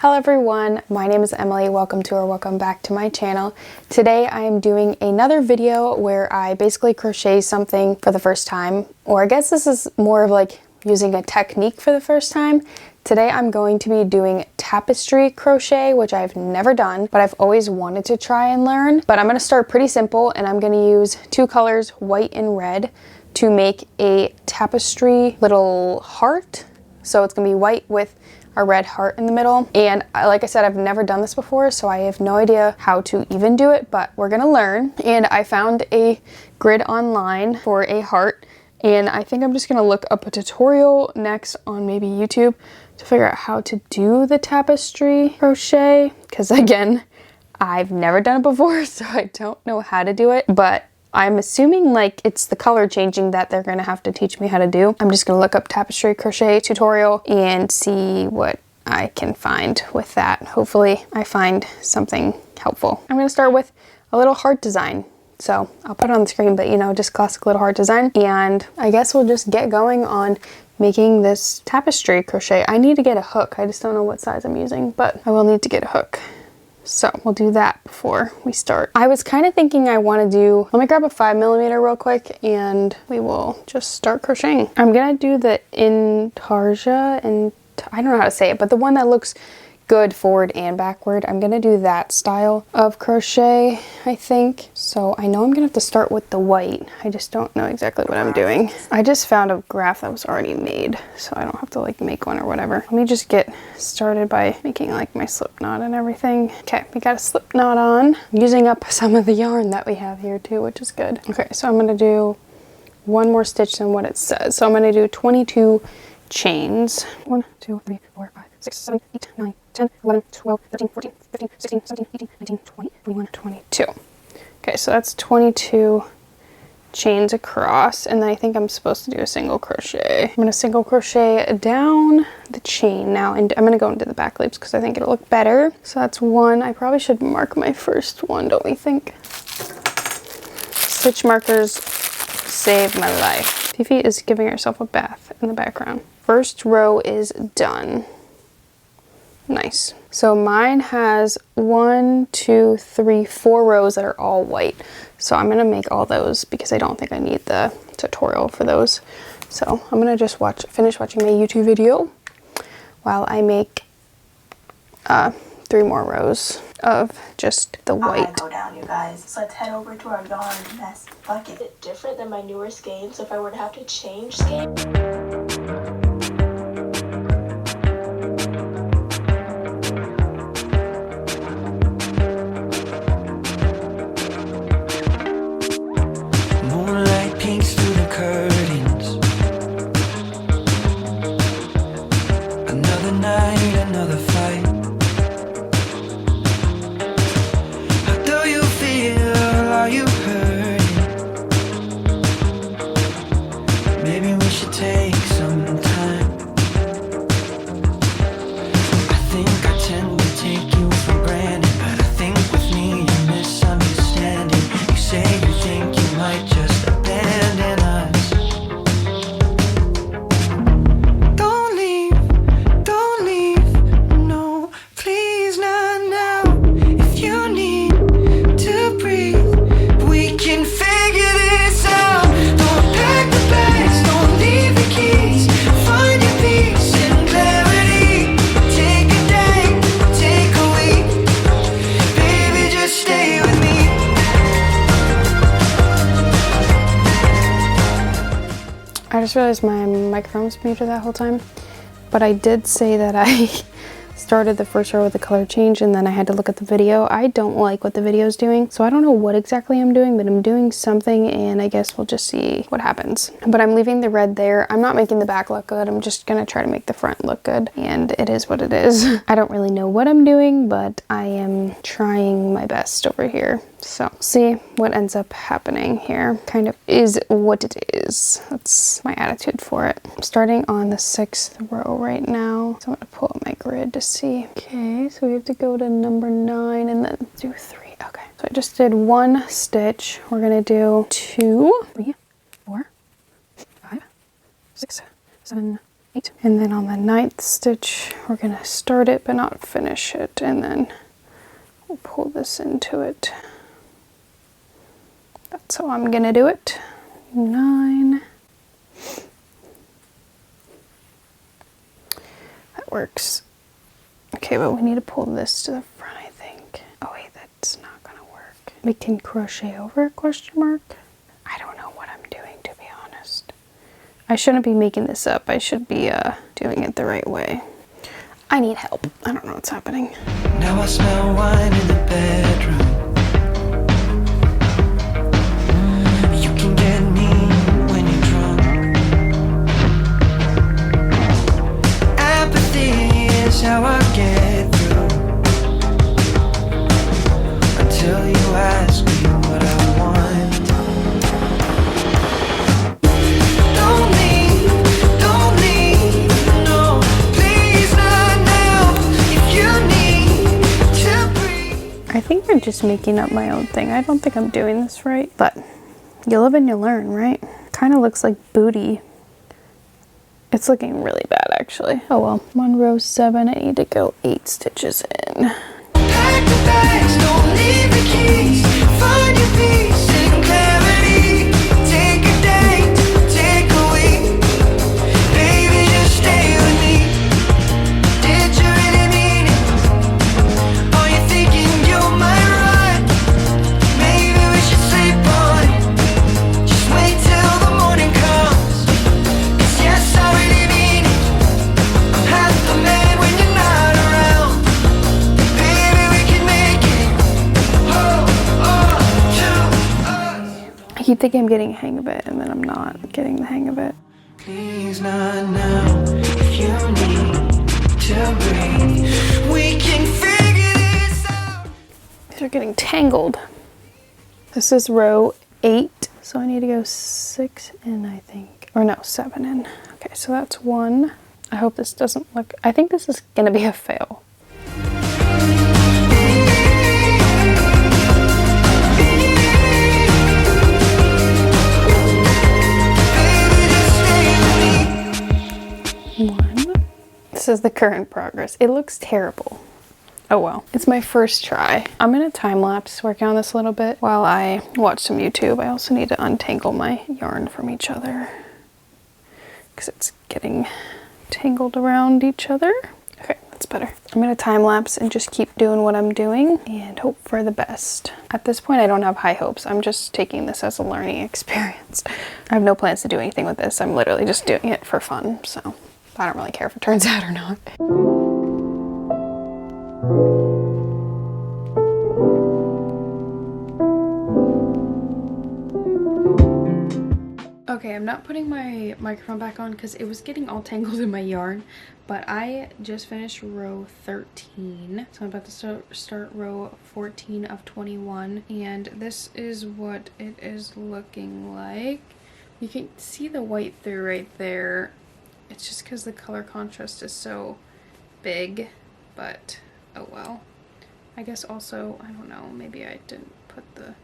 Hello everyone, my name is Emily. Welcome back to my channel. Today I am doing another video where I basically crochet something for the first time, or I guess this is more of like using a technique for the first time. Today I'm going to be doing tapestry crochet, which I've never done, but I've always wanted to try and learn. But I'm going to start pretty simple, and I'm going to use two colors, white and red, to make a tapestry little heart. So it's going to be white with a red heart in the middle. And like I said, I've never done this before, so I have no idea how to even do it, but we're gonna learn. And I found a grid online for a heart, and I think I'm just gonna look up a tutorial next on maybe YouTube to figure out how to do the tapestry crochet, because again, I've never done it before, so I don't know how to do it, but I'm assuming like it's the color changing that they're gonna have to teach me how to do. I'm just gonna look up tapestry crochet tutorial and see what I can find with that. Hopefully I find something helpful. I'm gonna start with a little heart design. So I'll put it on the screen, but you know, just classic little heart design. And I guess we'll just get going on making this tapestry crochet. I need to get a hook. I just don't know what size I'm using, but I will need to get a hook. So we'll do that before we start. I was kind of thinking I want to do, let me grab a 5mm real quick and we will just start crocheting. I'm gonna do the intarsia, and I don't know how to say it, but the one that looks good forward and backward. I'm gonna do that style of crochet, I think. So I know I'm gonna have to start with the white. I just don't know exactly what I'm doing. I just found a graph that was already made, so I don't have to like make one or whatever. Let me just get started by making like my slip knot and everything. Okay, we got a slip knot on. I'm using up some of the yarn that we have here too, which is good. Okay, so I'm gonna do one more stitch than what it says. So I'm gonna do 22 chains. 1, 2, 3, 4, 5, 6, 7, 8, 9, 10, 11, 12, 13, 14, 15, 16, 17, 18, 19, 20, 21, 22. Okay, so that's 22 chains across, and then I think I'm supposed to do a single crochet. I'm going to single crochet down the chain now, and I'm going to go into the back loops because I think it'll look better. So that's one. I probably should mark my first one, don't we think? Stitch markers save my life. Fifi is giving herself a bath in the background. First row is done. Nice. So mine has 1, 2, 3, 4 rows that are all white. So I'm gonna make all those because I don't think I need the tutorial for those. So I'm gonna just finish watching my YouTube video while I make 3 more rows of just the white. Go down, you guys. So let's head over to our yarn mess bucket. A bit different than my newer skein, so if I were to have to change skein. I just realized my microphone was muted that whole time, but I did say that I started the first row with the color change and then I had to look at the video. I don't like what the video is doing, so I don't know what exactly I'm doing, but I'm doing something and I guess we'll just see what happens. But I'm leaving the red there. I'm not making the back look good. I'm just gonna try to make the front look good, and it is what it is. I don't really know what I'm doing, but I am trying my best over here. So see what ends up happening here. Kind of is what it is. That's my attitude for it. I'm starting on the 6th row right now. So I'm gonna pull up my grid to see. Okay, so we have to go to number 9 and then do 3. Okay, so I just did 1 stitch. We're gonna do 2, 3, 4, 5, 6, 7, 8. And then on the 9th stitch, we're gonna start it but not finish it, and then we'll pull this into it. That's how I'm gonna do it. 9. That works. Okay, but we need to pull this to the front, I think. Oh wait, that's not gonna work. We can crochet over a question mark. I don't know what I'm doing, to be honest. I shouldn't be making this up. I should be doing it the right way. I need help. I don't know what's happening. Now I smell wine in the bedroom. You can get me when you're drunk. Apathy is how I get through. Until you ask me what I want. Don't leave, no, please not now. If you need to breathe. I think I'm just making up my own thing. I don't think I'm doing this right, but you live and you learn, right? Kind of looks like booty. It's looking really bad, actually. Oh well. I'm on row 7. I need to go 8 stitches in. Pack the bags, don't leave the keys. Find your peace and clarity. Take a date, take a week. Baby, just stay with me. Did you really mean it? Are you thinking you might run? Maybe we should sleep on it. Just wait till the morning comes. 'Cause yes, I really mean it. I'm half the man when you're not around. Baby, we can make it. Oh, I keep thinking I'm getting a hang of it, and then I'm not getting the hang of it. please not now. If you need to breathe, we can figure this out. These are getting tangled. This is row 8, so I need to go 6 in, I think. Or no, 7 in. Okay, so that's 1. I hope this doesn't look... I think this is gonna be a fail. Baby, just stay with me. 1. This is the current progress. It looks terrible. Oh well. It's my first try. I'm gonna time lapse working on this a little bit while I watch some YouTube. I also need to untangle my yarn from each other because it's getting tangled around each other. Okay, that's better. I'm gonna time lapse and just keep doing what I'm doing and hope for the best. At this point, I don't have high hopes. I'm just taking this as a learning experience. I have no plans to do anything with this. I'm literally just doing it for fun, so I don't really care if it turns out or not. Okay, I'm not putting my microphone back on because it was getting all tangled in my yarn, but I just finished row 13, so I'm about to start row 14 of 21, and this is what it is looking like. You can see the white through right there. It's just because the color contrast is so big, but oh well. I guess also, I don't know, maybe I didn't put the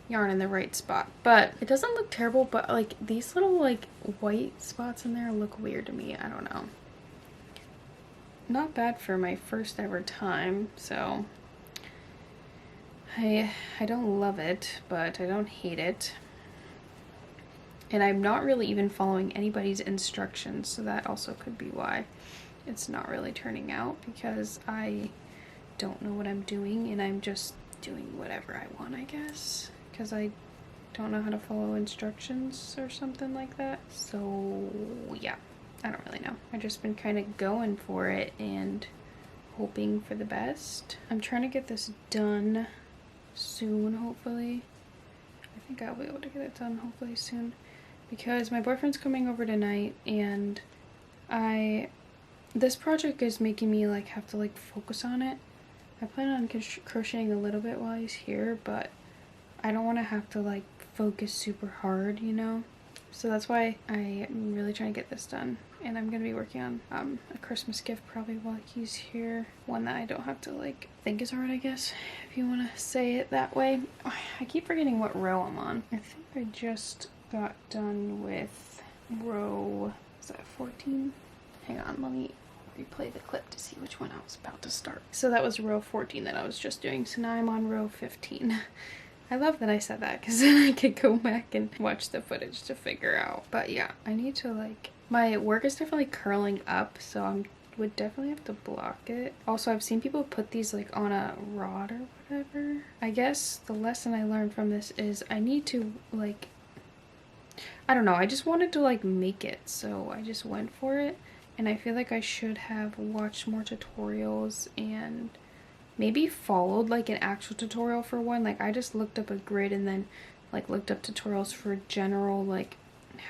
yarn in the right spot, but it doesn't look terrible, but like these little like white spots in there look weird to me. I don't know. Not bad for my first ever time, so I don't love it, but I don't hate it. And I'm not really even following anybody's instructions, so that also could be why it's not really turning out, because I don't know what I'm doing and I'm just doing whatever I want, I guess, because I don't know how to follow instructions or something like that. So yeah, I don't really know. I've just been kind of going for it and hoping for the best. I'm trying to get this done soon, hopefully. I think I'll be able to get it done hopefully soon, because my boyfriend's coming over tonight, and this project is making me like have to like focus on it. I plan on crocheting a little bit while he's here, but I don't want to have to like focus super hard, you know? So that's why I'm really trying to get this done. And I'm going to be working on a Christmas gift probably while he's here. One that I don't have to like think is hard, I guess, if you want to say it that way. I keep forgetting what row I'm on. I think I just got done with row Is that 14? Hang on, let me replay the clip to see which one I was about to start. So that was row 14 that I was just doing. So now I'm on row 15. I love that I said that because then I could go back and watch the footage to figure out. But yeah, I need to like, my work is definitely curling up, so I would definitely have to block it. Also, I've seen people put these like on a rod or whatever. I guess the lesson I learned from this is I need to like, I don't know, I just wanted to like make it, so I just went for it. And I feel like I should have watched more tutorials and maybe followed like an actual tutorial for one. Like I just looked up a grid and then like looked up tutorials for general like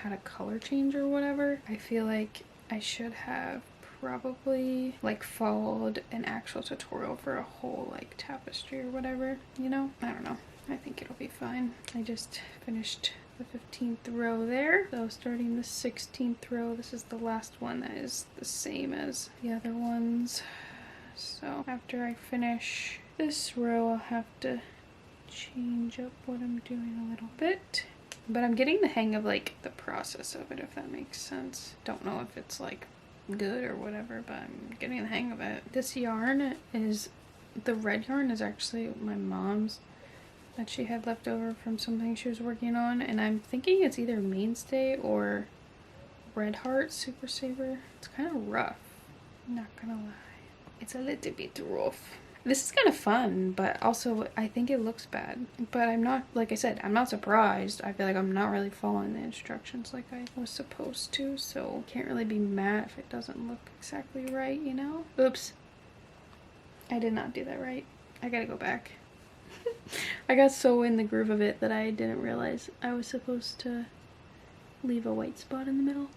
how to color change or whatever. I feel like I should have probably like followed an actual tutorial for a whole like tapestry or whatever, you know? I don't know. I think it'll be fine. I just finished the 15th row there. So starting the 16th row, this is the last one that is the same as the other ones. So after I finish this row, I'll have to change up what I'm doing a little bit. But I'm getting the hang of like the process of it, if that makes sense. Don't know if it's like good or whatever, but I'm getting the hang of it. This yarn is, the red yarn is actually my mom's that she had left over from something she was working on, and I'm thinking it's either Mainstay or Red Heart Super Saver. It's kind of rough, I'm not gonna lie. It's a little bit rough. This is kind of fun, but also I think it looks bad. But I'm not, like I said, I'm not surprised. I feel like I'm not really following the instructions like I was supposed to, so can't really be mad if it doesn't look exactly right, you know? Oops. I did not do that right. I gotta go back. I got so in the groove of it that I didn't realize I was supposed to leave a white spot in the middle.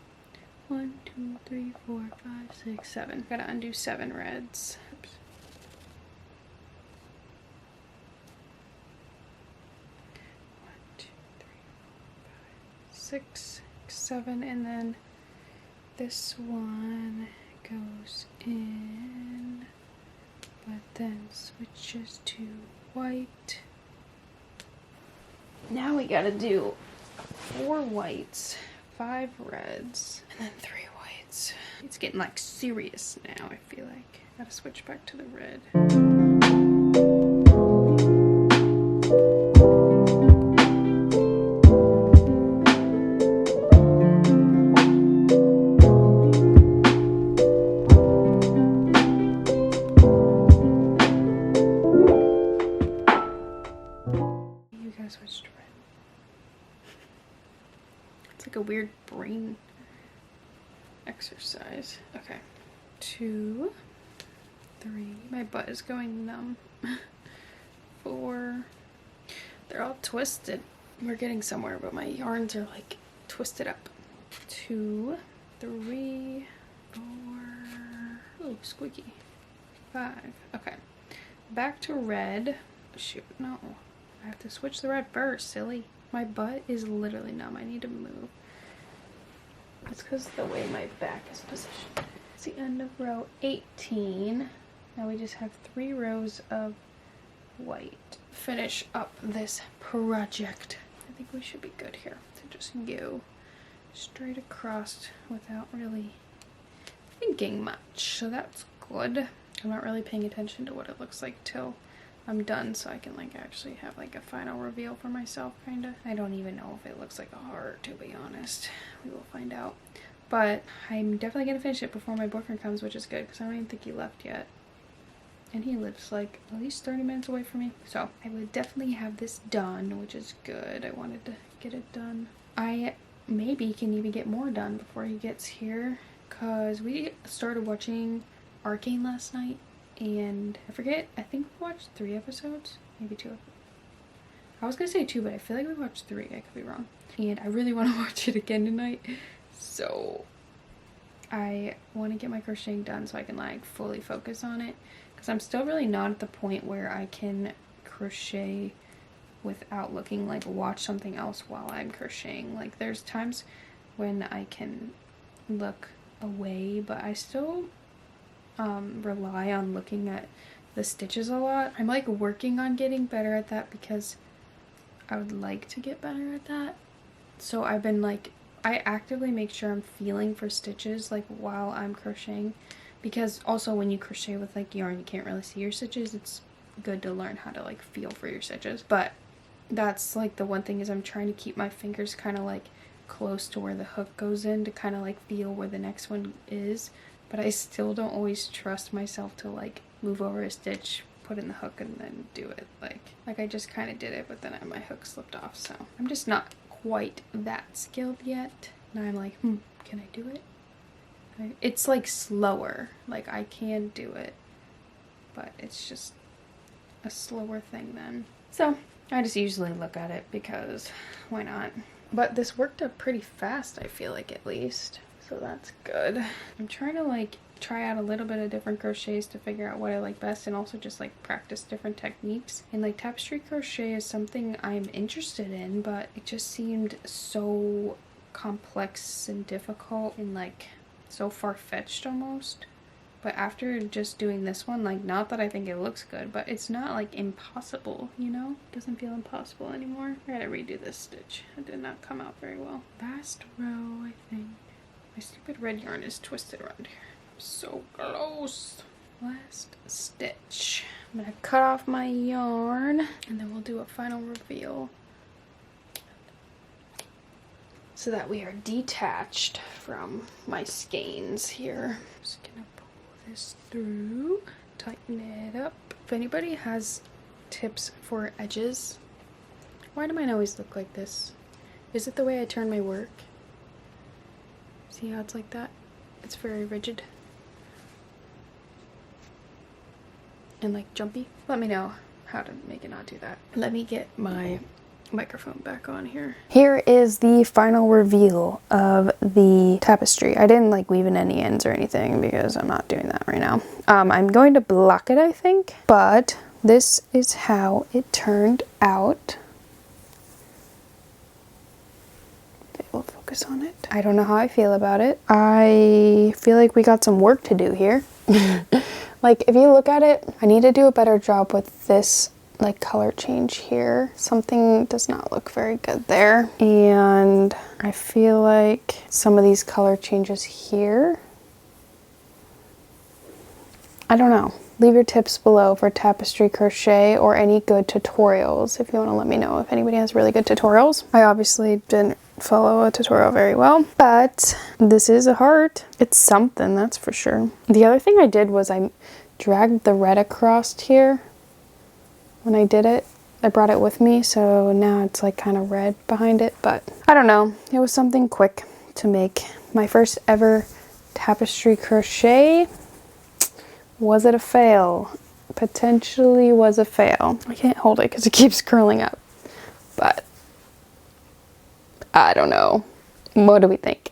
1, 2, 3, 4, 5, 6, 7. Gotta undo 7 reds. Oops. 1, 2, 3, 4, 5, 6, 7, and then this one goes in, but then switches to white. Now we gotta do 4 whites, 5 reds, and then 3 whites. It's getting like serious now, I feel like. Gotta switch back to the red. Switched to red. It's like a weird brain exercise. Okay. 2, 3. My butt is going numb. 4. They're all twisted. We're getting somewhere, but my yarns are like twisted up. 2, 3, 4. Oh, squeaky. 5. Okay. Back to red. Shoot, no. I have to switch the red first, silly. My butt is literally numb. I need to move. It's because of the way my back is positioned. It's the end of row 18. Now we just have 3 rows of white. Finish up this project. I think we should be good here to just go straight across without really thinking much. So that's good. I'm not really paying attention to what it looks like till I'm done, so I can like actually have like a final reveal for myself, kinda. I don't even know if it looks like a heart, to be honest. We will find out. But I'm definitely gonna finish it before my boyfriend comes, which is good because I don't even think he left yet. And he lives like at least 30 minutes away from me. So I would definitely have this done, which is good. I wanted to get it done. I maybe can even get more done before he gets here, because we started watching Arcane last night. And I forget, I think we watched 3 episodes, maybe 2. I was gonna say 2, but I feel like we watched 3, I could be wrong. And I really want to watch it again tonight, so I want to get my crocheting done so I can like fully focus on it, because I'm still really not at the point where I can crochet without looking, like watch something else while I'm crocheting. Like there's times when I can look away, but I still rely on looking at the stitches a lot. I'm like working on getting better at that because I would like to get better at that. So I've been like I actively make sure I'm feeling for stitches like while I'm crocheting, because also when you crochet with like yarn you can't really see your stitches. It's good to learn how to like feel for your stitches. But that's like the one thing, is I'm trying to keep my fingers kind of like close to where the hook goes in to kind of like feel where the next one is. But I still don't always trust myself to like move over a stitch, put in the hook, and then do it. Like I just kind of did it, but then my hook slipped off. So I'm just not quite that skilled yet. Now I'm like, can I do it? It's like slower. Like I can do it, but it's just a slower thing then. So I just usually look at it because why not? But this worked up pretty fast, I feel like, at least. So that's good. I'm trying to like try out a little bit of different crochets to figure out what I like best, and also just like practice different techniques. And like tapestry crochet is something I'm interested in, but it just seemed so complex and difficult and like so far-fetched almost. But after just doing this one, like, not that I think it looks good, but it's not like impossible, you know? It doesn't feel impossible anymore. I gotta redo this stitch. It did not come out very well. Last row, I think. My stupid red yarn is twisted around here. I'm so close. Last stitch. I'm gonna cut off my yarn and then we'll do a final reveal so that we are detached from my skeins here. I'm just gonna pull this through, tighten it up. If anybody has tips for edges, why do mine always look like this? Is it the way I turn my work? See how it's like that? It's very rigid and like jumpy. Let me know how to make it not do that. Let me get my microphone back on here. Here is the final reveal of the tapestry. I didn't like weave in any ends or anything because I'm not doing that right now. I'm going to block it, I think, but this is how it turned out. We'll focus on it. I don't know how I feel about it. I feel like we got some work to do here. Like, if you look at it, I need to do a better job with this like color change here. Something does not look very good there. And I feel like some of these color changes here, I don't know. Leave your tips below for tapestry crochet or any good tutorials if you want to let me know if anybody has really good tutorials. I obviously didn't follow a tutorial very well, but this is a heart. It's something, that's for sure. The other thing I did was I dragged the red across here when I did it. I brought it with me, so now it's like kind of red behind it, but I don't know. It was something quick to make. My first ever tapestry crochet. Was it a fail? Potentially was a fail. I can't hold it because it keeps curling up, but I don't know. What do we think?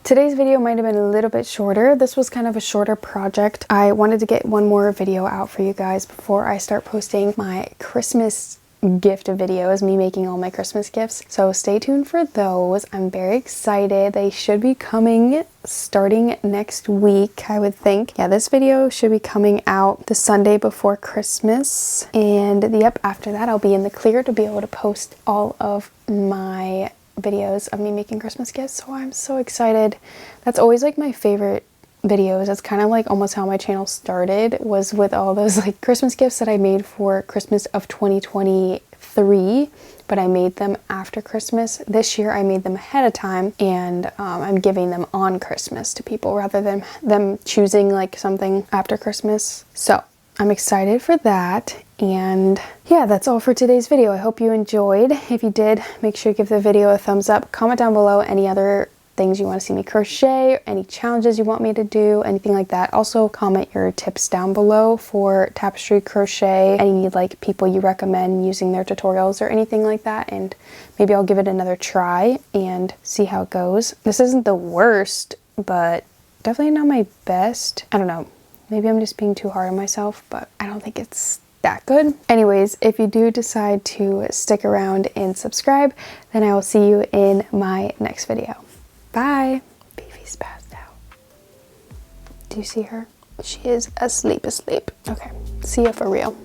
Today's video might have been a little bit shorter. This was kind of a shorter project. I wanted to get one more video out for you guys before I start posting my Christmas gift videos, me making all my Christmas gifts. So stay tuned for those. I'm very excited. They should be coming starting next week, I would think. Yeah, this video should be coming out the Sunday before Christmas. And yep, after that I'll be in the clear to be able to post all of my videos of me making Christmas gifts. So I'm so excited. That's always like my favorite videos. That's kind of like almost how my channel started, was with all those like Christmas gifts that I made for Christmas of 2023, but I made them after Christmas. This year I made them ahead of time, and I'm giving them on Christmas to people rather than them choosing like something after Christmas. So I'm excited for that. And yeah, that's all for today's video. I hope you enjoyed. If you did, make sure you give the video a thumbs up. Comment down below any other things you want to see me crochet, any challenges you want me to do, anything like that. Also comment your tips down below for tapestry crochet, any like people you recommend using their tutorials or anything like that, and maybe I'll give it another try and see how it goes. This isn't the worst, but definitely not my best. I don't know, maybe I'm just being too hard on myself, but I don't think it's that good. Anyways, if you do decide to stick around and subscribe, then I will see you in my next video. Bye. Beefy's passed out. Do you see her? She is asleep. Okay, see ya for real.